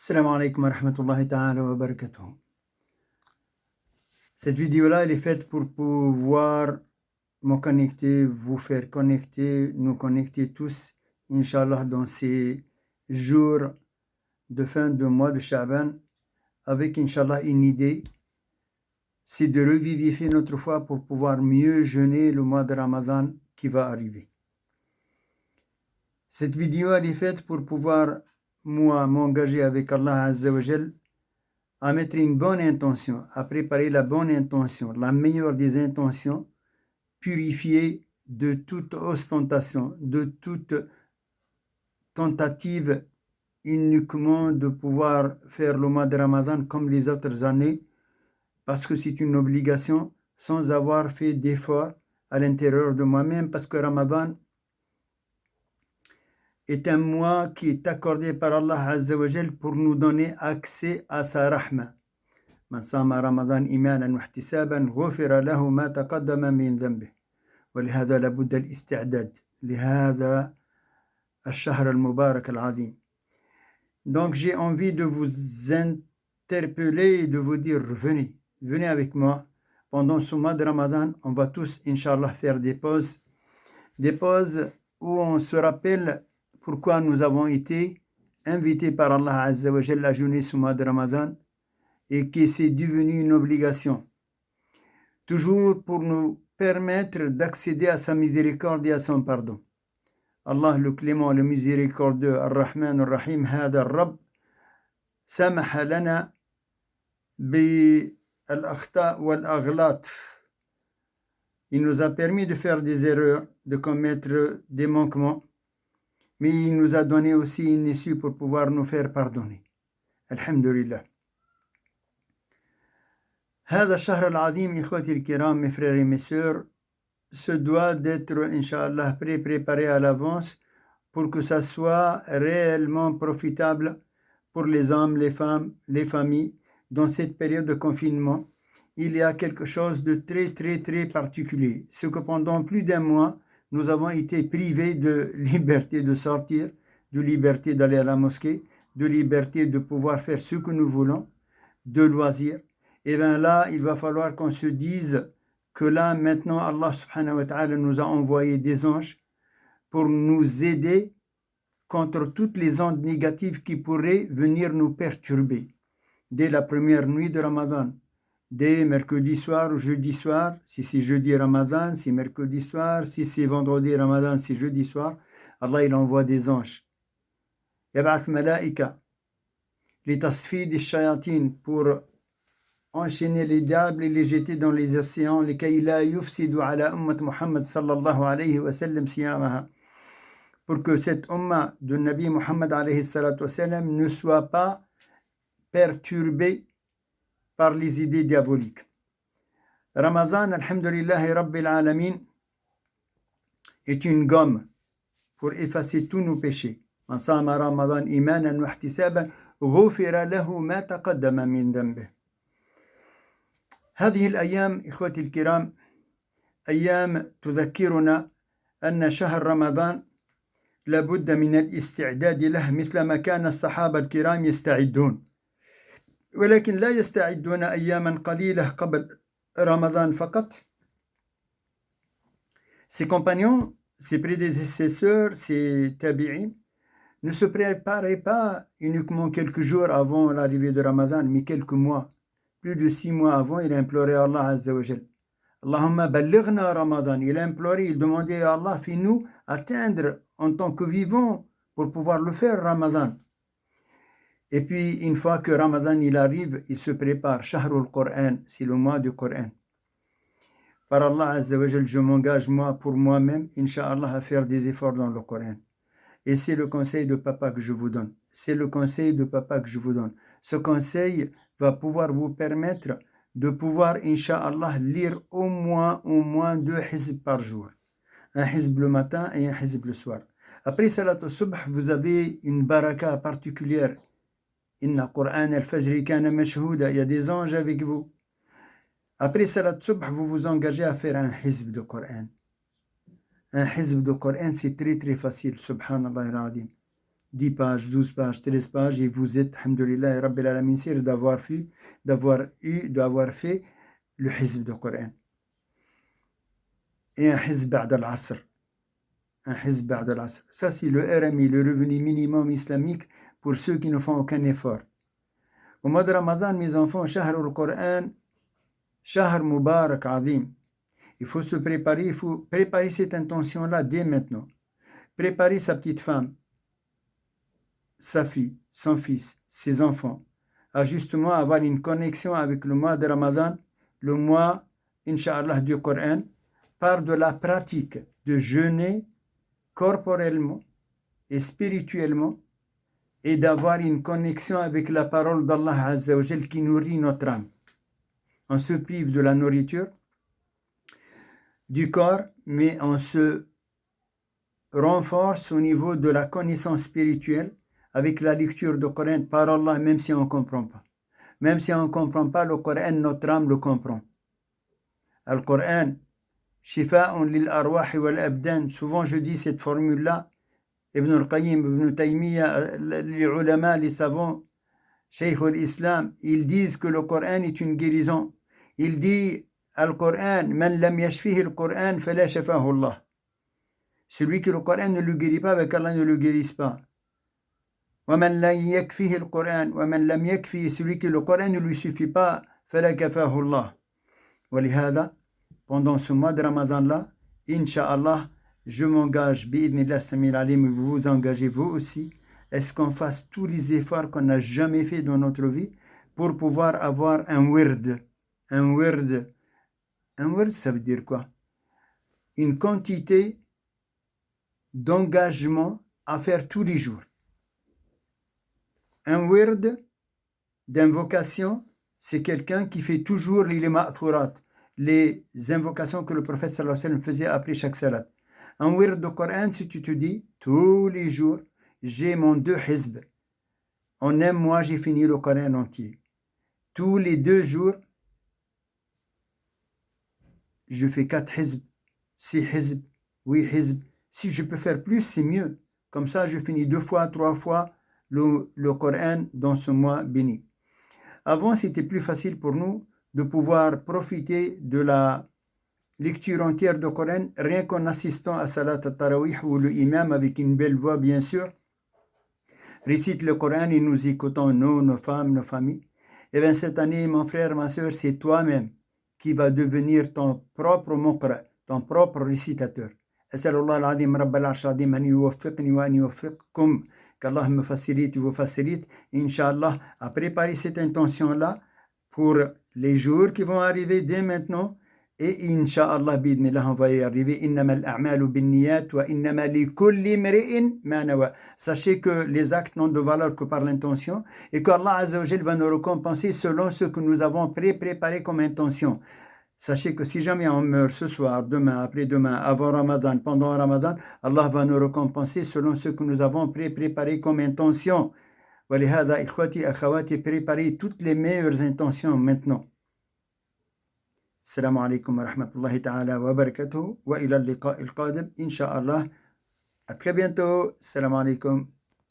Assalamu alaikum wa rahmatullahi ta'ala wa barakatuh. Cette vidéo-là, elle est faite pour pouvoir me connecter, vous faire connecter, nous connecter tous, Inch'Allah, dans ces jours de fin de mois de Sha'ban, avec, Inch'Allah, une idée, c'est de revivifier notre foi pour pouvoir mieux jeûner le mois de Ramadan qui va arriver. Cette vidéo, elle est faite pour pouvoir, moi, m'engager avec Allah Azza wa Jal à mettre une bonne intention, à préparer la bonne intention, la meilleure des intentions, purifiée de toute ostentation, de toute tentative uniquement de pouvoir faire le mois de Ramadan comme les autres années, parce que c'est une obligation sans avoir fait d'effort à l'intérieur de moi-même, parce que Ramadan est un mois qui est accordé par Allah Azza wa Jal pour nous donner accès à sa rahma. من صام رمضان إيمانا واحتسابا غفر له ما تقدم من ذنبه ولهذا لابد الاستعداد لهذا الشهر المبارك العظيم. Donc j'ai envie de vous interpeller et de vous dire venez avec moi pendant ce mois de Ramadan. On va tous Inch'Allah faire des pauses où on se rappelle pourquoi nous avons été invités par Allah Azza wa Jalla à jeûner ce mois de Ramadan et que c'est devenu une obligation, toujours pour nous permettre d'accéder à sa miséricorde et à son pardon. Allah le clément, le miséricordieux, Ar-Rahman Ar-Rahim, هذا الرب سمح لنا بالأخطاء والأغلاط. Il nous a permis de faire des erreurs, de commettre des manquements, mais il nous a donné aussi une issue pour pouvoir nous faire pardonner. Alhamdulillah. هذا الشهر العظيم إخوتي الكرام, mes frères et mes sœurs, se doit d'être, Inch'Allah, préparé à l'avance pour que ça soit réellement profitable pour les hommes, les femmes, les familles. Dans cette période de confinement, il y a quelque chose de très, très, très particulier. C'est que pendant plus d'un mois, nous avons été privés de liberté de sortir, de liberté d'aller à la mosquée, de liberté de pouvoir faire ce que nous voulons, de loisirs. Et bien là, il va falloir qu'on se dise que là, maintenant, Allah subhanahu wa ta'ala nous a envoyé des anges pour nous aider contre toutes les ondes négatives qui pourraient venir nous perturber. Dès la première nuit de Ramadan, dès mercredi soir ou jeudi soir, si c'est jeudi Ramadan, si mercredi soir, si c'est vendredi Ramadan, si jeudi soir, Allah il envoie des anges. يبعث ملائكة لتصفيد الشياطين pour enchaîner les diables et les jeter dans les océans, لكي لا يفسدوا على أمة محمد صلى الله عليه وسلم صيامها, pour que cette umma de Nabi Muhammad alayhi salatu wasallam ne soit pas perturbée par les idées diaboliques. Ramadan, alhamdulillahi rabbil alamin, est une gomme pour effacer tous nos péchés. من صام رمضان إيمانا واحتسابا غفر له ما تقدم من ذنبه. هذه الأيام إخوتي الكرام أيام تذكرنا أن شهر رمضان لابد من الاستعداد له مثل ما كان الصحابة الكرام يستعدون, ولكن لا يستعدون أياما قليلة قبل رمضان فقط. Ses compagnons, ses prédécesseurs, ses tabi'in ne se préparaient pas uniquement quelques jours avant l'arrivée de Ramadan, mais quelques mois. Plus de 6 mois avant, il a imploré Allah Azza wa Jal. Allahumma ballighna Ramadan. Il a imploré, il demandait à Allah, fais-nous atteindre en tant que vivants pour pouvoir le faire Ramadan. Et puis, une fois que Ramadan il arrive, il se prépare. Shahrul Qur'an, c'est le mois du Coran. Par Allah Azza wa Jal, je m'engage moi pour moi-même, Inch'Allah, à faire des efforts dans le Coran. Et c'est le conseil de papa que je vous donne. C'est le conseil de papa que je vous donne. Ce conseil va pouvoir vous permettre de pouvoir, Inch'Allah, lire au moins 2 hizb par jour. Un hizb le matin et un hizb le soir. Après Salat al-Subh, vous avez une baraka particulière. Inna Qur'an al-Fajr kana mashhouda. Il y a des anges avec vous. Après Salat al-Subh, vous vous engagez à faire un hizb de Qur'an. Un hizb de Qur'an, c'est très très facile, subhanallah al-azim. 10 pages, 12 pages, 13 pages, et vous êtes, alhamdoulilah, Rabbil Alamin, sûr d'avoir fait le hizb du Coran. Et un hizb ba'd al-asr. Un hizb ba'd al-asr. Ça, c'est le RMI, le revenu minimum islamique pour ceux qui ne font aucun effort. Au mois de Ramadan, mes enfants, Shahr al-Qur'an, Shahr Mubarak Azim. Il faut se préparer, il faut préparer cette intention-là dès maintenant. Préparer sa petite femme, sa fille, son fils, ses enfants, à justement avoir une connexion avec le mois de Ramadan, le mois, Inch'Allah, du Coran, par de la pratique de jeûner corporellement et spirituellement et d'avoir une connexion avec la parole d'Allah Azza wa Jal qui nourrit notre âme. On se prive de la nourriture du corps, mais on se renforce au niveau de la connaissance spirituelle avec la lecture du Coran par Allah, même si on ne comprend pas. Même si on ne comprend pas le Coran, notre âme le comprend. Le Coran, Shifa'un lil arwah wal abdan. Souvent je dis cette formule-là. Ibn al-Qayyim, Ibn Taymiyyah, les ulama, les savants, Cheikh al-Islam, ils disent que le Coran est une guérison. Il dit, Al-Coran, man lam yashfihi al-Coran, fala shafahu Allah. Celui que le Coran ne le guérit pas, avec Allah ne le guérisse pas. وَمَنْ لَمْ يَكْفِهِ الْقُرْآنِ وَمَنْ لَمْ يَكْفِهِ, celui que le Coran ne lui suffit pas, فَلَا كَفَاهُ اللَّهُ. وَلِهَذَا, pendant ce mois de Ramadan-là, Inch'Allah, je m'engage, bi'idnillah samil alim, vous vous engagez vous aussi, est-ce qu'on fasse tous les efforts qu'on n'a jamais fait dans notre vie pour pouvoir avoir un wird. Un wird, ça veut dire quoi? Une quantité d'engagement à faire tous les jours. Un wird d'invocation, c'est quelqu'un qui fait toujours les ma'thurat, les invocations que le prophète sallallahu alayhi wa sallam faisait après chaque salat. Un wird de Coran, si tu te dis, tous les jours, j'ai mon 2 hizb. En un mois, j'ai fini le Coran entier. Tous les 2 jours, je fais 4 hizb, 6 hizb, 8 hizb. Si je peux faire plus, c'est mieux. Comme ça, je finis 2 fois, 3 fois le Coran dans ce mois béni. Avant, c'était plus facile pour nous de pouvoir profiter de la lecture entière du Coran, rien qu'en assistant à Salat al-Tarawih, où le imam, avec une belle voix, bien sûr, récite le Coran et nous écoutons, nous, nos femmes, nos familles. Et bien cette année, mon frère, ma soeur, c'est toi-même qui va devenir ton propre muqra, ton propre récitateur. أسأل الله العظيم رب العرش العظيم أن يوفقني وأن يوفقكم, qu'Allah me facilite et vous facilite, Inch'Allah, à préparer cette intention-là pour les jours qui vont arriver dès maintenant. Et Inch'Allah, bidnillah, on va y arriver. Innama al-a'malu bin-niyat wa innama li kulli imri'in ma nawa. Sachez que les actes n'ont de valeur que par l'intention et qu'Allah Azza wa Jal va nous récompenser selon ce que nous avons préparé comme intention. Sachez que si jamais on meurt ce soir, demain, après-demain, avant Ramadan, pendant Ramadan, Allah va nous récompenser selon ce que nous avons préparé comme intention. ولهذا إخوتي أخواتي, préparez toutes les meilleures intentions maintenant. السلام عليكم ورحمة الله تعالى وبركاته وإلى اللقاء القادم إن شاء الله. À très bientôt. السلام عليكم.